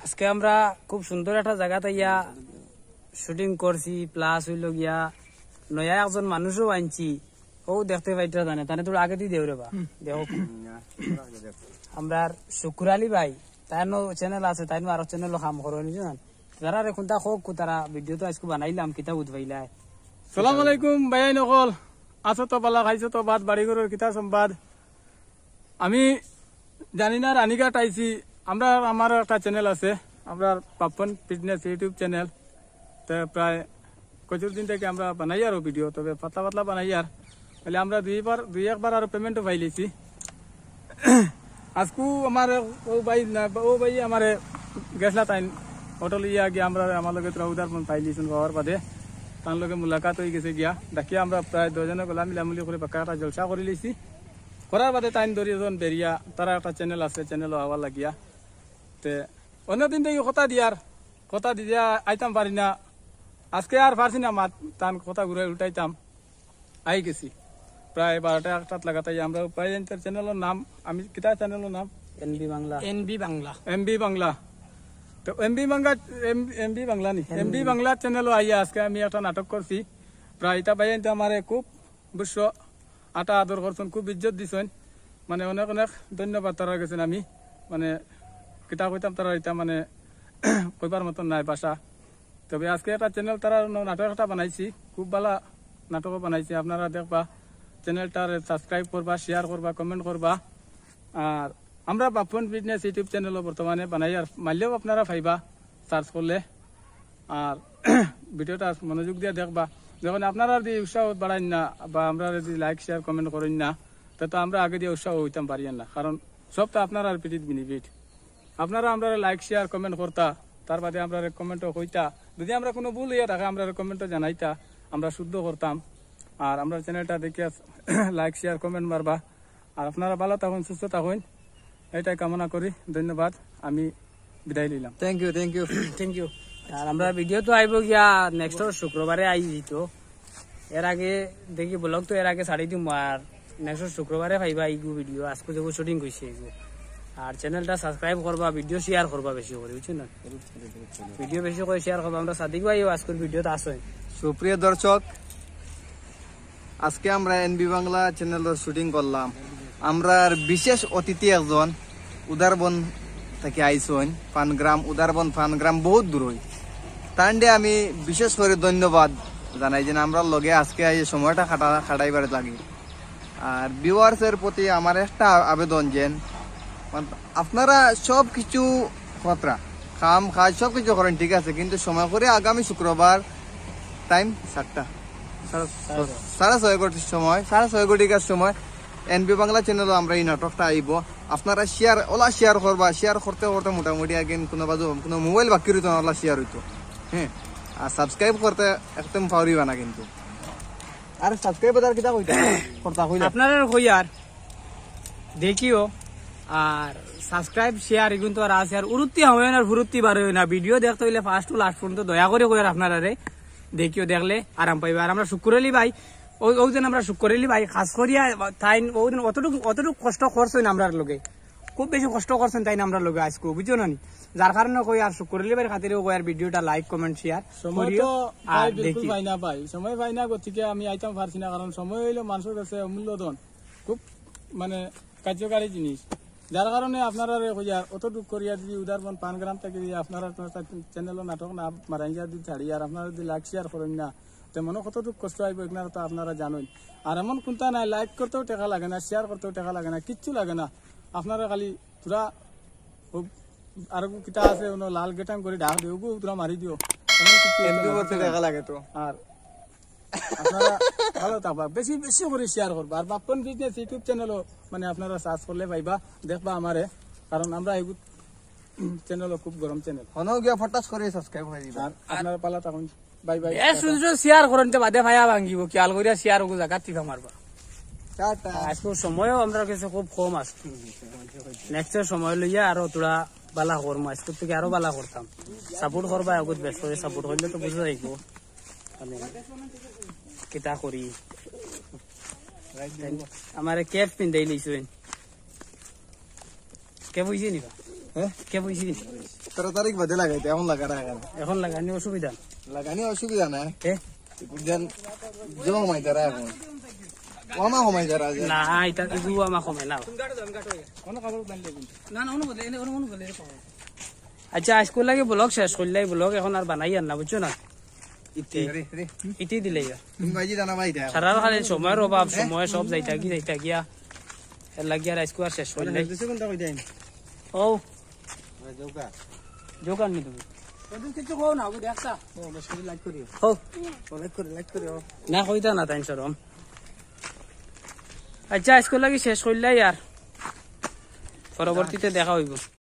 আজকে আমরা খুব সুন্দর একটা জায়গাতে ইয়া শুটিং করছি, প্লাস হইল গিয়া নয়া একজন মানুষও আনছি। ও দেখতে পাইতে জানে তাহলে তোর আগে দিয়ে দেও রে বা দেখো আমরা শুকুর আলী ভাই তাই চ্যানেল আছে, তাই আরো চ্যানেল কাম করো নিজান যারা এখন তা হোক তারা ভিডিও তো আজকে বানাইলাম কিতাব উঠবাইলাই। সালাম আলাইকুম ভাই নকল আছো তো বালা খাইছো তো বাদ বাড়ি ঘরের কিতা সম্বাদ। আমি জানি না রানীঘাট আইছি। আমরা আমার একটা চ্যানেল আছে, আমরা পাপন ফিটনেস ইউটিউব চ্যানেল। তো প্রায় কচুর দিন থেকে আমরা বানাই আরো ভিডিও, তবে পাতলা পাতলা বানাই আর বলে আমরা দুই একবার আরো পেমেন্টও পাই লিছি। আজকু আমার ও ভাই আমার গেছলা তাই হোটেল ইয়া গিয়া আমরা আমার লগে তোরা উদার পাই লিছুন পাওয়ার বাদে তার লগে মুলাকাত হয়ে গেছে গিয়া ডাকিয়া আমরা প্রায় 2 জনে গলা মিলামিলি করে পাকা একটা জলসা করে লিছি। করার বাদে তাইন দরিজন বেরিয়া তারা একটা চ্যানেল আছে, চ্যানেলও আবার লাগিয়া তে অন্যদিন থেকে কথা দিয়া আইতাম পারি না। আজকে আর পারছি না মাত তান কথা ঘুরে উল্টাইতাম আই গেছি প্রায় 12টা 1টা লাগাতাই। আমরা প্রায় চ্যানেলের নাম আমি কিতা চ্যানেলের নাম এনবি বাংলা। তো এমবি বাংলা চ্যানেলও আইয়া আজকে আমি একটা নাটক করছি। প্রায় এটা ভাই আমার খুব বুঝছ আটা আদর করছেন, খুব ইজ্জত দিছেন, মানে অনেক অনেক ধন্যবাদ তারা গেছেন। আমি মানে কিতা কইতাম তারা এটা মানে কইবার মতন নাই ভাষা। তবে আজকে একটা চ্যানেল তারা নাটক একটা বানাইছি, খুব ভালো নাটকও বানাইছি। আপনারা দেখবা চ্যানেলটার সাবস্ক্রাইব করবা, শেয়ার করবা, কমেন্ট করবা। আর আমরা পাপন ফিটনেস ইউটিউব চ্যানেলও বর্তমানে বানাই আর মারলেও আপনারা পাইবা সার্চ করলে। আর ভিডিওটা মনোযোগ দিয়ে দেখবা। যখন আপনারা যদি উৎসাহ বাড়াইন না বা আমরা যদি লাইক শেয়ার কমেন্ট করেন না তো আমরা আগে দিয়ে উৎসাহ হইতাম পারি না, কারণ সব তো আপনারা পিঠিত বিনিফিট। আপনারা আমরা লাইক শেয়ার কমেন্ট করতা, তার বাদে আমরা কমেন্টও কইতা। যদি আমরা কোনো ভুল হইয়া থাকে আমরা কমেন্টও জানাইতা, আমরা শুদ্ধ করতাম। আর আমরা চ্যানেলটা দেখিয়া লাইক শেয়ার কমেন্ট মারবা। আর আপনারা ভালো থাকুন, সুস্থ থাকুন, এটাই কামনা করি। ধন্যবাদ, আমি বিদায় নিলাম। Thank you. আর আমরা ভিডিও তো আইব গিয়া নেক্সট শুক্রবারে আই যেত। এর আগে দেখি ব্লগ তো এর আগে ছাড়ি দিম আর নেক্সট শুক্রবারে পাইবা এইগু ভিডিও। আজকে যেগু শুটিং করছে এইগু। আর চ্যানেলটা সাবস্ক্রাইব করবা, ভিডিও শেয়ার করবা বেশি করে, বুঝছেন না? ভিডিও বেশি করে শেয়ার করবা। আমরা সাদিক ভাইও আজকের ভিডিওতে আসে। সুপ্রিয় দর্শক, আজকে আমরা এনবি বাংলা চ্যানেলের শুটিং করলাম। আমরা বিশেষ অতিথি একজন উদারবন থেকে আইসন, পানগ্রাম উদারবন পানগ্রাম বহুত দূর হই। তান্ডে আমি বিশেষ করে ধন্যবাদ জানাই যে আমরা লগে আজকে এই সময়টা খাটাইবার লাগে। আর ভিউয়ার্সের প্রতি আমার একটা আবেদন যে আপনারা সব কিছু খতরা খাম কাজ সব কিছু করেন ঠিক আছে, কিন্তু সময় করে আগামী শুক্রবার টাইম 7টা 6:30 ঘটিকার সময় 6:30 ঘটিকার সময় এনবি বাংলা চ্যানেলও আমরা এই নাটকটা আইব। আপনারা শেয়ার করবা। শেয়ার করতে করতে মোটামুটি আগে কোনো মোবাইল বাকি রইতো না, ওলা শেয়ার হইতো। হ্যাঁ, আর সাবস্ক্রাইব করতে একদম পারিবা না কিন্তু। আর সাবস্ক্রাইব আর কিতা কইতা করতা কইলা আপনারা কই আর দেখিও। আর সাবস্ক্রাইব শেয়ার এগুন তো আর আছে। আর উরুত্তি হয় না, ফুরুত্তি বার হয় না। ভিডিও দেখতে হইলে ফার্স্ট টু লাস্ট পর্যন্ত দয়া করে কই আর আপনারা দেখিও, দেখলে আরাম পাইবে। আর আমরা শুক্রলি ভাই ওই দিন আমরা শুক্রলি ভাই খাস করিয়া তাই ওই দিন অতটুকু কষ্ট করছেন আমরা লোকে, খুব বেশি কষ্ট করছেন তাই আমরা লোকে আজকে, বুঝছো না? যার কারণে কই আর শুক্রলি ভাইয়ের খাতিরে কই আর ভিডিওটা লাইক কমেন্ট শেয়ার সময় তো বিলকুল পাই না ভাই, সময় পাই না, গতিকে আমি আইতাম পারছি না। কারণ সময় হইলো মানুষের কাছে অমূল্য ধন, খুব মানে কার্যকারী জিনিস। যার কারণে আপনারা অতটুকু করিয়া যদি উদারবন পানগ্রাম থেকে আপনারা চ্যানেলের নাটক না মারাইয়া যদি ছাড়ি আর আপনারা যদি লাইক শেয়ার করেন না তেমন কতটুকু কষ্ট আইব এগুলো তো আপনারা জানেন। আর এমন কোনটা নাই লাইক করতেও টাকা লাগে না, শেয়ার করতেও টাকা লাগে না, কিচ্ছু লাগে না। আপনারা খালি তোরা আর কিতা আছে লাল গেটাম করে ঢাক দিও, তোরা মারি দিও, টাকা লাগে তো। আর আপনারা ভালো থাকবা, বেশি বেশি করে শেয়ার করবা। আর পাপন বিজনেস ইউটিউব চ্যানেলও মানে আপনারা সার্চ করলে পাইবা, দেখবা আমারে। কারণ আমরা এই চ্যানেলও খুব গরম চ্যানেল। হনো গিয়া ফটাস করে সাবস্ক্রাইব করে দিবা। আর আপনারা পালা থাকুন, বাই বাই। শুধু শেয়ার করেন তো বাদে ভাইয়া ভাঙিব, খেয়াল করিয়া শেয়ার ওগু জায়গা টিপা মারবা। টাটা। আজকে সময়ও আমরা কাছে খুব কম আছে। নেক্সট সময় লইয়া আরো তোরা বালা করবো, আজকের থেকে আরো বালা করতাম। সাপোর্ট করবা, আগত ব্যস্ত হয়ে সাপোর্ট করলে তো বুঝে যাইব কিতা করি। আমার ক্যাপ পিন্ধাই লইছেন, ক্যাপ হয়েছে নিবা। হ্যাঁ কে বুঝছি 13 তারিখ বাদে লাগাইতে এখন লাগাটা এখন লাগানি অসুবিধা লাগানি অসুবিধা নাই এ যেন জমাই তারা এখন ওমা কমাই তারা না এটা ইগু আমা কমে না না না অনু বলে আচ্ছা স্কুল লাগে ব্লগ শেষ করলাই ব্লগ এখন আর বানাই আর না বুঝছো না ইতি দিলে তুমি ভাইজি জানা ভাই দা সারা খালি সময়ের অভাব সময় সব যাইতা গিয়া এর লাগিয়া স্কুল আর শেষ করলাই ও জোকান নি তুমি কিছু কও না দেখতা লাইক করিও লাইক করিও না কইতা না তাই সরম আচ্ছা স্কুল লাগি শেষ করলাই আর পরবর্তীতে দেখা হইব